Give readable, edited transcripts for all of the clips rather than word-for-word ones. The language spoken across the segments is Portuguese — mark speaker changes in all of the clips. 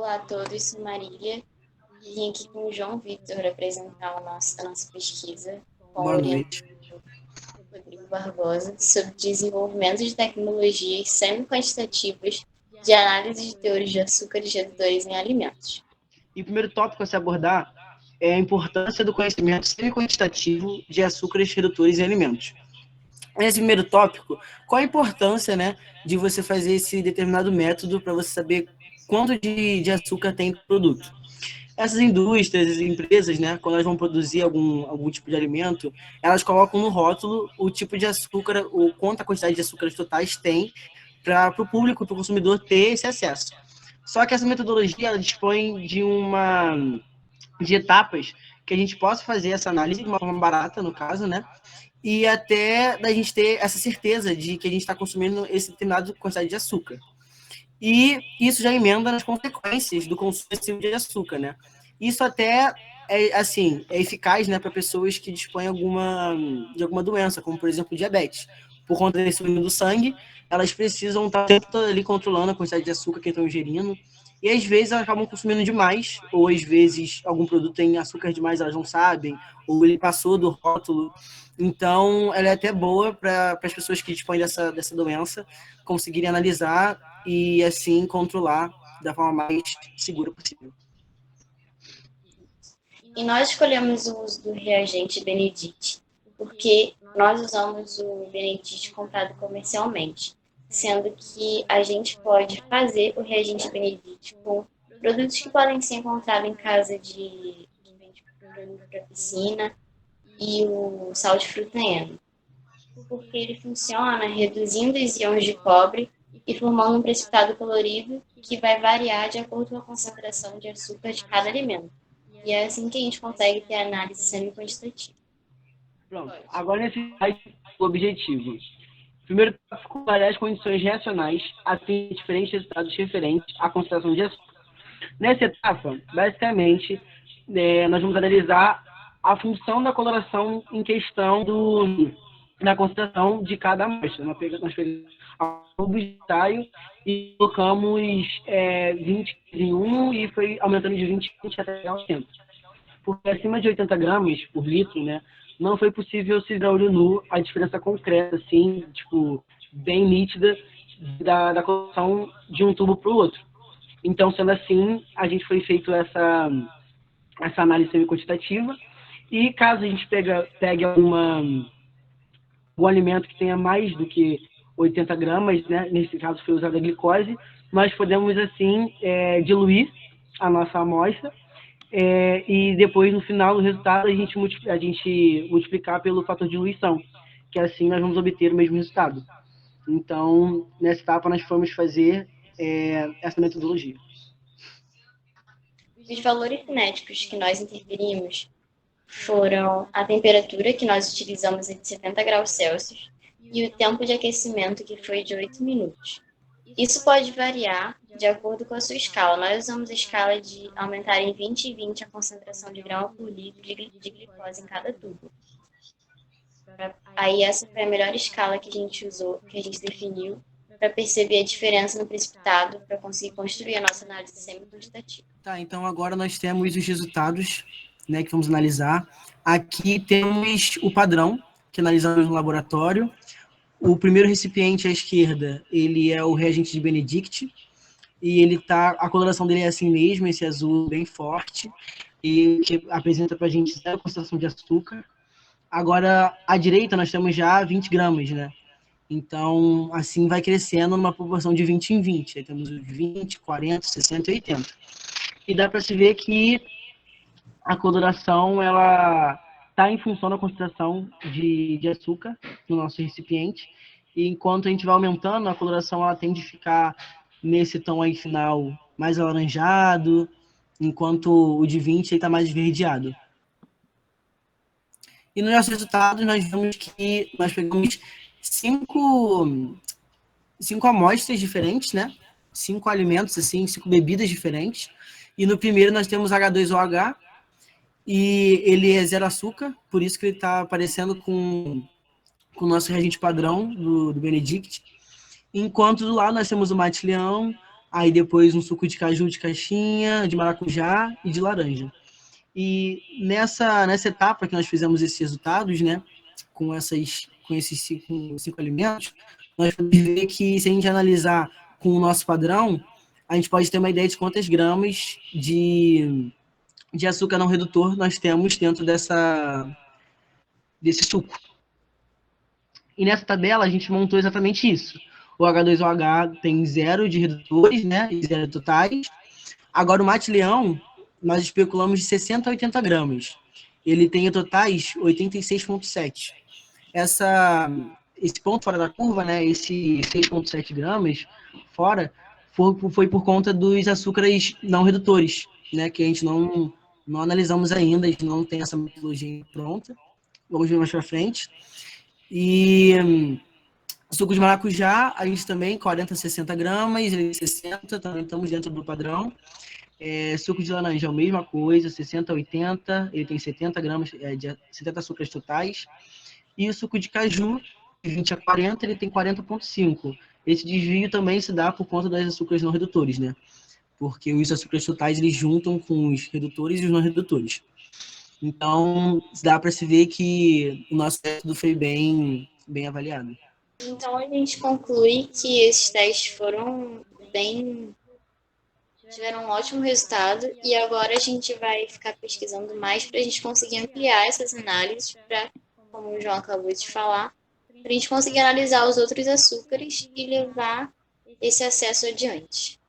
Speaker 1: Olá a todos, sou Marília e vim aqui com o João Vitor apresentar a nossa pesquisa com o
Speaker 2: Boa noite.
Speaker 1: Rodrigo Barbosa sobre desenvolvimento de tecnologias semi-quantitativas de análise de teores de açúcares redutores em alimentos.
Speaker 2: E o primeiro tópico a se abordar é a importância do conhecimento semi-quantitativo de açúcares redutores em alimentos. Nesse primeiro tópico, qual a importância, né, de você fazer esse determinado método para você saber quanto de açúcar tem no produto? Essas indústrias, as empresas, né, quando elas vão produzir algum tipo de alimento, elas colocam no rótulo o tipo de açúcar, ou quanta quantidade de açúcares totais tem para o público, para o consumidor ter esse acesso. Só que essa metodologia ela dispõe de etapas que a gente possa fazer essa análise de uma forma barata, no caso, né? E até da gente ter essa certeza de que a gente está consumindo esse determinado quantidade de açúcar. E isso já emenda nas consequências do consumo excessivo de açúcar, né? Isso até é eficaz, né, para pessoas que dispõem de alguma doença, como por exemplo diabetes. Por conta desse volume do sangue, elas precisam estar sempre ali controlando a quantidade de açúcar que estão ingerindo. E às vezes elas acabam consumindo demais, ou às vezes algum produto tem açúcar demais, elas não sabem, ou ele passou do rótulo. Então, ela é até boa para as pessoas que dispõem dessa doença conseguirem analisar e assim controlar da forma mais segura possível.
Speaker 1: E nós escolhemos o uso do reagente Benedict, porque nós usamos o Benedict comprado comercialmente, sendo que a gente pode fazer o reagente Benedict com produtos que podem ser encontrados em casa de quem vende produto para piscina e o sal de fruta N, porque ele funciona reduzindo os íons de cobre e formando um precipitado colorido que vai variar de acordo com a concentração de açúcar de cada alimento. E é assim que a gente consegue ter análise semi-quantitativa.
Speaker 2: Pronto. Agora nesse objetivo. Primeiro tópico, variar as condições reacionais a fim de diferentes resultados referentes à concentração de açúcar. Nessa etapa, basicamente, nós vamos analisar a função da coloração em questão da concentração de cada amostra. Nós pegamos a tubo de ensaio e colocamos 20 em 1 e foi aumentando de 20 até 80. Porque acima de 80 gramas por litro, né, não foi possível se dar olho nu a diferença concreta, assim, tipo, bem nítida da coloração de um tubo para o outro. Então, sendo assim, a gente foi feito essa análise semi-quantitativa e caso a gente pegue algum alimento que tenha mais do que 80 gramas, né, nesse caso foi usada a glicose, nós podemos, assim, diluir a nossa amostra e depois, no final, no resultado, a gente multiplicar pelo fator de diluição, que assim nós vamos obter o mesmo resultado. Então, nessa etapa, nós fomos fazer essa metodologia.
Speaker 1: Os valores cinéticos que nós interferimos foram a temperatura que nós utilizamos de 70 graus Celsius e o tempo de aquecimento que foi de 8 minutos. Isso pode variar de acordo com a sua escala. Nós usamos a escala de aumentar em 20 e 20 a concentração de grama por litro de glicose em cada tubo. Aí essa foi a melhor escala que a gente usou, que a gente definiu, para perceber a diferença no precipitado, para conseguir construir a nossa análise semi-quantitativa.
Speaker 2: Tá, então agora nós temos os resultados, né, que vamos analisar. Aqui temos o padrão, que analisamos no laboratório. O primeiro recipiente à esquerda, ele é o reagente de Benedict, e a coloração dele é assim mesmo, esse azul bem forte, e que apresenta para a gente zero concentração de açúcar. Agora, à direita, nós temos já 20 gramas, né? Então, assim vai crescendo numa proporção de 20 em 20. Aí temos os 20, 40, 60 e 80. E dá para se ver que a coloração, ela está em função da concentração de açúcar no nosso recipiente. E enquanto a gente vai aumentando, a coloração ela tende a ficar nesse tom aí final mais alaranjado, enquanto o de 20 está mais esverdeado. E nos nossos resultados, nós vemos que nós pegamos cinco amostras diferentes, né? 5 alimentos, assim, 5 bebidas diferentes. E no primeiro nós temos H2OH, e ele é zero açúcar, por isso que ele está aparecendo com o nosso reagente padrão do Benedict. Enquanto do lado nós temos o mate-leão, Aí depois um suco de caju de caixinha, de maracujá e de laranja. E nessa etapa que nós fizemos esses resultados, né, com esses cinco alimentos, nós podemos ver que se a gente analisar com o nosso padrão, a gente pode ter uma ideia de quantas gramas de açúcar não redutor nós temos dentro desse suco. E nessa tabela a gente montou exatamente isso. O H2OH tem 0 de redutores, né, e 0 totais. Agora o Mate Leão, nós especulamos de 60 a 80 gramas. Ele tem totais 86,7. Esse ponto fora da curva, né, esse 6,7 gramas fora, foi por conta dos açúcares não redutores, né, que a gente não analisamos ainda, a gente não tem essa metodologia pronta. Vamos ver mais para frente. E suco de maracujá, a gente também, 40 a 60 gramas, ele 60, também estamos dentro do padrão. Suco de laranja, a mesma coisa, 60 a 80, ele tem 70 gramas, de 70 açúcares totais. E o suco de caju, de 20 a 40, ele tem 40,5. Esse desvio também se dá por conta dos açúcares não redutores, né? Porque os açúcares totais, eles juntam com os redutores e os não redutores. Então, dá para se ver que o nosso método foi bem avaliado.
Speaker 1: Então, a gente conclui que esses testes foram tiveram um ótimo resultado e agora a gente vai ficar pesquisando mais para a gente conseguir ampliar essas análises para, como o João acabou de falar, para a gente conseguir analisar os outros açúcares e levar esse acesso adiante.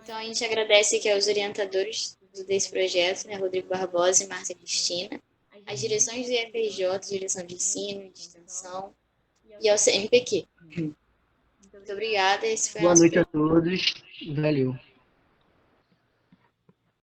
Speaker 1: Então, a gente agradece aqui aos orientadores desse projeto, né, Rodrigo Barbosa e Márcia Cristina, as direções do IFRJ, direção de ensino, de extensão, e ao CNPq. Muito obrigada. Esse foi
Speaker 2: Boa noite a todos. Valeu.